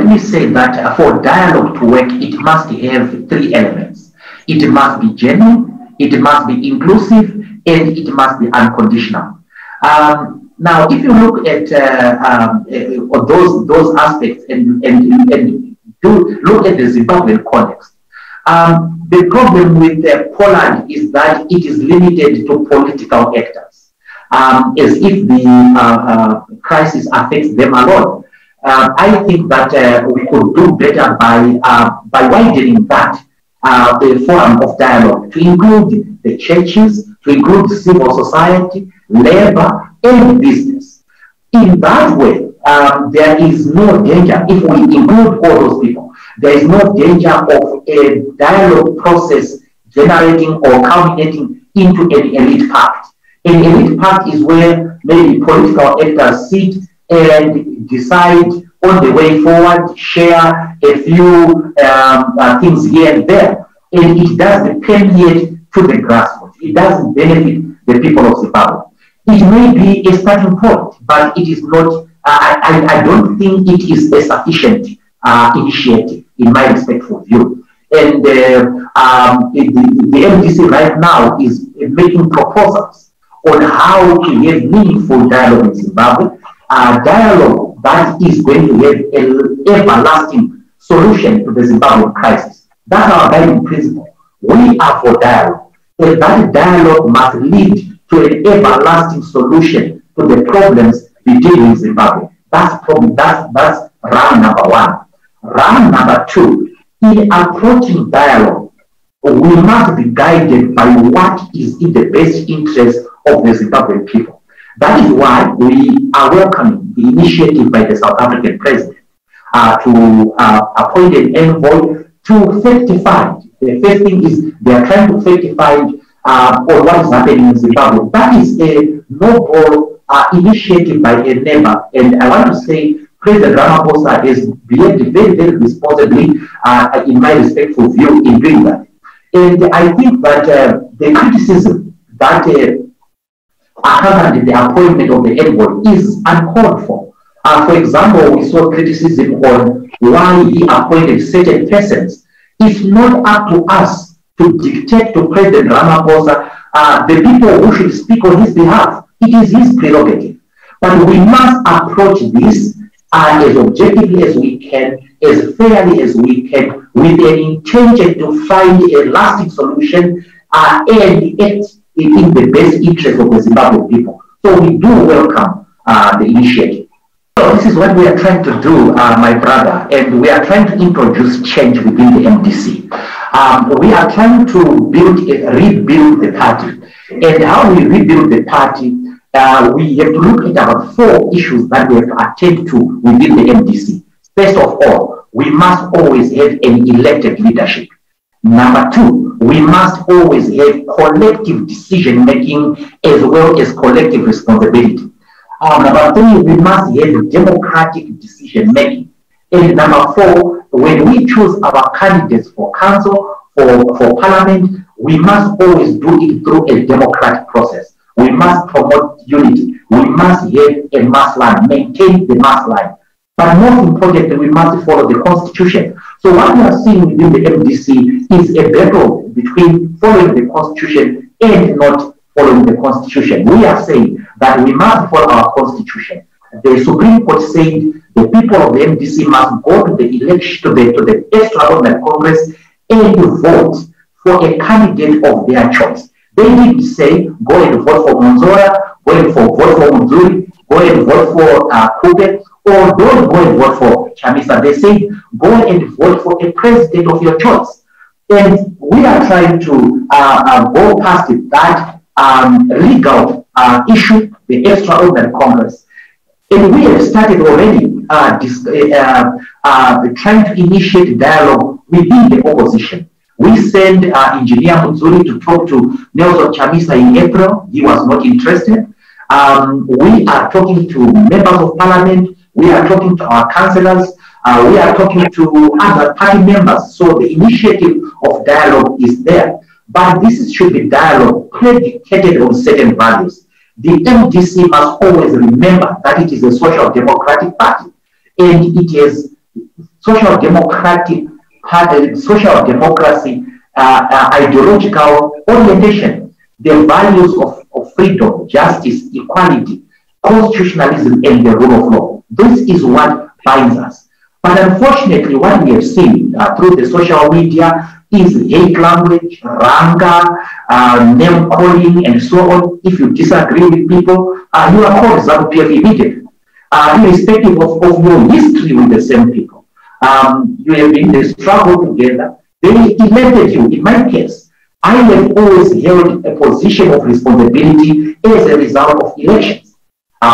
Let me say that for dialogue to work, it must have three elements. It must be genuine, it must be inclusive, and it must be unconditional. Now, if you look at those aspects and do look at the Zimbabwean context, the problem with Poland is that it is limited to political actors, as if the crisis affects them alone. I think that we could do better by widening that the forum of dialogue to include the churches, to include civil society, labor, and business. In that way, there is no danger if we include all those people. There is no danger of a dialogue process generating or culminating into an elite pact. An elite pact is where maybe political actors sit and decide on the way forward, share a few things here and there, and it doesn't permeate to the grassroots. It doesn't benefit the people of Zimbabwe. It may be a starting point, but it is not. I don't think it is a sufficient initiative, in my respectful view. And the MDC right now is making proposals on how to have meaningful dialogue in Zimbabwe, dialogue that is going to have an everlasting solution to the Zimbabwean crisis. That's our guiding principle. We are for dialogue, and that dialogue must lead to an everlasting solution to the problems between Zimbabwe. That's round number one. Round number two, in approaching dialogue, we must be guided by what is in the best interest of the Zimbabwean people. That is why we are welcoming the initiative by the South African president to appoint an envoy to certify. The first thing is they are trying to certify on what is happening in Zimbabwe. That is a noble initiative by a neighbor, and I want to say President Ramaphosa has behaved very, very responsibly, in my respectful view, in doing that. And I think that the criticism that accompanied the appointment of the envoy is uncalled for. For example, we saw criticism on why he appointed certain persons. It's not up to us to dictate to President Ramaphosa the people who should speak on his behalf. It is his prerogative. But we must approach this as objectively as we can, as fairly as we can, with an intention to find a lasting solution and act in the best interest of the Zimbabwean people. So we do welcome the initiative. So this is what we are trying to do, my brother, and we are trying to introduce change within the MDC. We are trying to rebuild the party. And how we rebuild the party, we have to look at about 4 issues that we have to attend to within the MDC. First of all, we must always have an elected leadership. Number 2, we must always have collective decision making as well as collective responsibility. Number 3, we must have democratic decision making. And number 4, when we choose our candidates for council, for parliament, we must always do it through a democratic process. We must promote unity. We must have a mass line, maintain the mass line. But most importantly, we must follow the constitution. So what we are seeing within the MDC is a battle between following the constitution and not following the constitution. We are saying that we must follow our constitution. The Supreme Court said the people of the MDC must go to the election, to the extraordinary Congress, and vote for a candidate of their choice. They didn't say go and vote for Monzora, go and vote for Mzuri, go and vote for Kube, or don't go and vote for Chamisa. They said go and vote for a president of your choice. And we are trying to go past that legal issue, the extraordinary Congress. And we have started already trying to initiate dialogue within the opposition. We sent Engineer Mzuri to talk to Nelson Chamisa in April. He was not interested. We are talking to members of parliament. We are talking to our councillors. We are talking to other party members. So the initiative of dialogue is there. But this should be dialogue predicated on certain values. The MDC must always remember that it is a social democratic party. And it has social democratic, social democracy ideological orientation, the values of freedom, justice, equality, constitutionalism, and the rule of law. This is what binds us. But unfortunately, what we have seen through the social media is hate language, rancor, name calling, and so on. If you disagree with people, you are called ZANU-PF immediately, irrespective of your history with the same people. You have been in the struggle together. They elected you. In my case, I have always held a position of responsibility as a result of elections.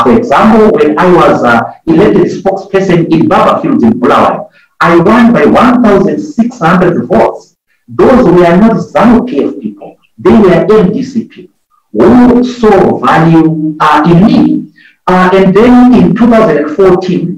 For example, when I was elected spokesperson in Baba Fields in Bulawayo, I won by 1,600 votes. Those were not ZANU-PF people. They were MDC people who saw value in me. And then in 2014,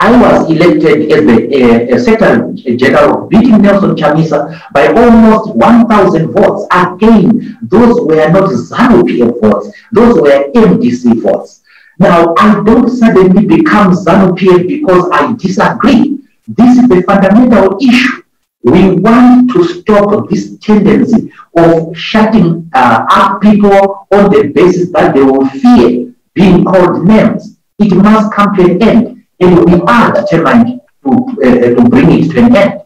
I was elected as the Secretary General, beating Nelson Chamisa by almost 1,000 votes. Again, those were not ZANU-PF votes. Those were MDC votes. Now, I don't suddenly become ZANU-PF because I disagree. This is the fundamental issue. We want to stop this tendency of shutting up people on the basis that they will fear being called names. It must come to an end. And we are determined to bring it to an end.